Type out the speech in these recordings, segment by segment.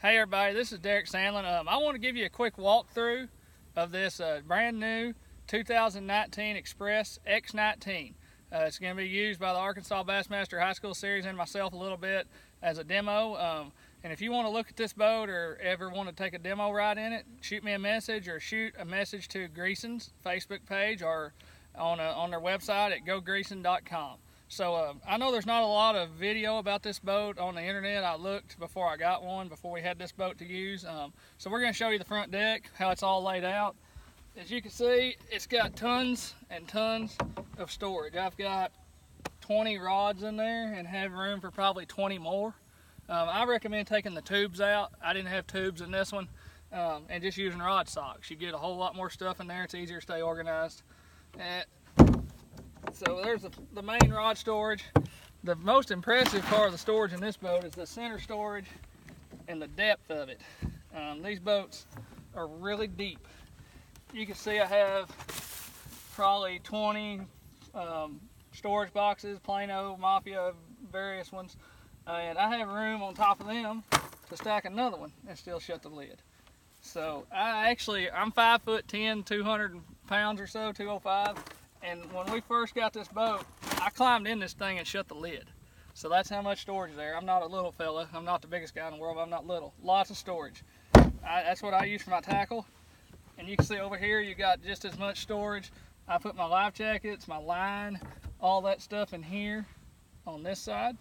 Hey everybody, this is Derek Sandlin. I want to give you a quick walkthrough of this brand new 2019 Express X19. It's going to be used by the Arkansas Bassmaster High School Series and myself a little bit as a demo. And if you want to look at this boat or ever want to take a demo ride in it, shoot me a message or shoot a message to Greason's Facebook page or on their website at gogreason.com. So I know there's not a lot of video about this boat on the internet. I looked before I got one, before we had this boat to use. So we're going to show you the front deck, how it's all laid out. As you can see, it's got tons and tons of storage. I've got 20 rods in there and have room for probably 20 more. I recommend taking the tubes out. I didn't have tubes in this one, and just using rod socks. You get a whole lot more stuff in there. It's easier to stay organized. So there's the main rod storage. The most impressive part of the storage in this boat is the center storage and the depth of it. These boats are really deep. You can see I have probably 20 storage boxes, Plano, Mafia, various ones. And I have room on top of them to stack another one and still shut the lid. So I'm 5'10", 200 pounds or so, 205. And when we first got this boat, I climbed in this thing and shut the lid. So that's how much storage is there. I'm not a little fella. I'm not the biggest guy in the world, but I'm not little. Lots of storage. That's what I use for my tackle. And you can see over here, you got just as much storage. I put my life jackets, my line, all that stuff in here on this side.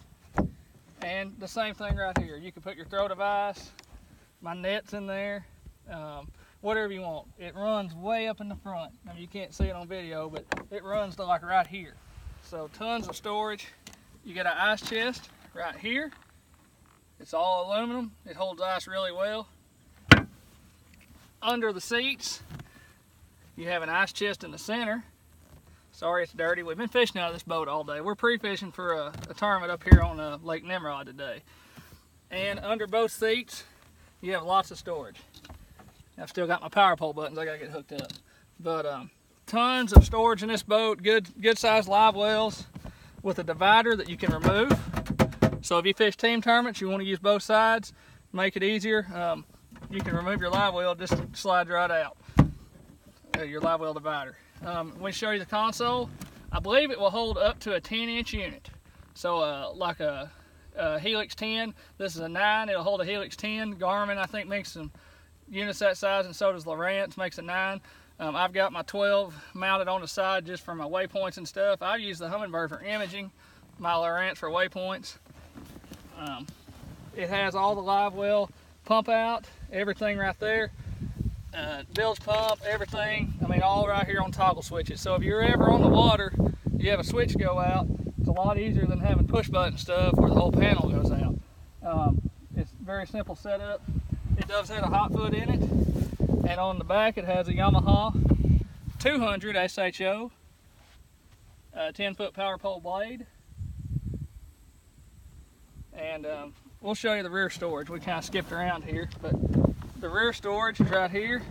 And the same thing right here. You can put your throw device, my net's in there. Whatever you want. It runs way up in the front. I mean, you can't see it on video, but it runs to like right here. So tons of storage. You get an ice chest right here. It's all aluminum. It holds ice really well. Under the seats, you have an ice chest in the center. Sorry it's dirty. We've been fishing out of this boat all day. We're pre-fishing for a tournament up here on Lake Nimrod today. And under both seats, you have lots of storage. I've still got my power pole buttons I gotta get hooked up. But tons of storage in this boat, good sized live wells with a divider that you can remove. So if you fish team tournaments, you want to use both sides, make it easier. You can remove your live well, just slides right out. Your live well divider. When we show you the console, I believe it will hold up to a 10-inch unit. So like a Helix 10, this is a 9, it'll hold a Helix 10. Garmin I think makes some units that size, and so does Lowrance, makes a 9. I've got my 12 mounted on the side just for my waypoints and stuff. I use the Humminbird for imaging, my Lowrance for waypoints. It has all the live well pump out, everything right there. Bilge pump, everything. I mean, all right here on toggle switches. So if you're ever on the water, you have a switch go out, it's a lot easier than having push button stuff where the whole panel goes out. It's a very simple setup. It does have a hot foot in it, and on the back it has a Yamaha 200 SHO, 10-foot power pole blade, and we'll show you the rear storage. We kind of skipped around here, but the rear storage is right here.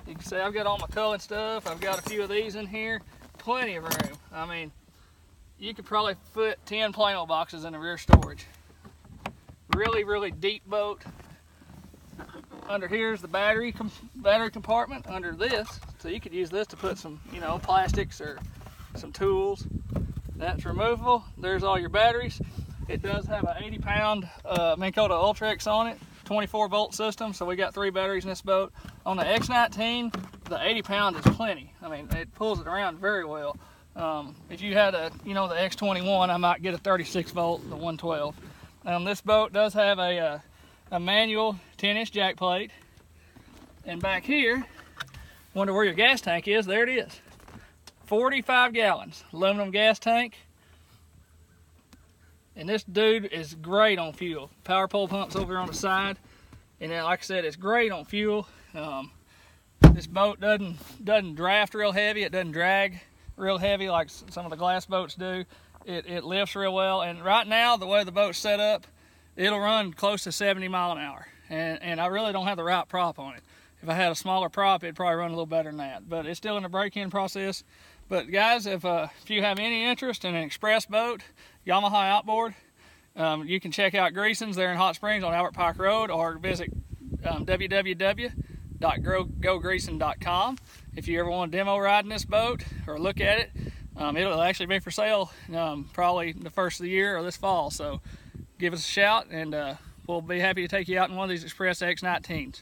You can see I've got all my culling stuff. I've got a few of these in here, plenty of room. I mean, you could probably fit 10 Plano boxes in the rear storage. Really deep boat. Under here is the battery compartment under this, so you could use this to put some, plastics or some tools. That's removable. There's all your batteries. It does have an 80-pound Minn Kota Ultrex on it, 24-volt system, so we got 3 batteries in this boat. On the X19, the 80-pound is plenty. I mean, it pulls it around very well. If you had the X21, I might get a 36-volt, the 112. This boat does have a manual 10-inch jack plate, and back here, wonder where your gas tank is. There it is, 45 gallons aluminum gas tank, and this dude is great on fuel. Power pole pumps over on the side, and then like I said, it's great on fuel. This boat doesn't draft real heavy. It doesn't drag real heavy like some of the glass boats do. It lifts real well, and right now the way the boat's set up, it'll run close to 70 miles an hour, and I really don't have the right prop on it. If I had a smaller prop, it'd probably run a little better than that, but it's still in the break-in process. But guys, if you have any interest in an express boat, Yamaha outboard, You can check out Greason's there in Hot Springs on Albert Pike Road, or visit www.gogreason.com. If you ever want to demo ride in this boat or look at it, it'll actually be for sale probably the first of the year or this fall. So give us a shout, and we'll be happy to take you out in one of these Express X19s.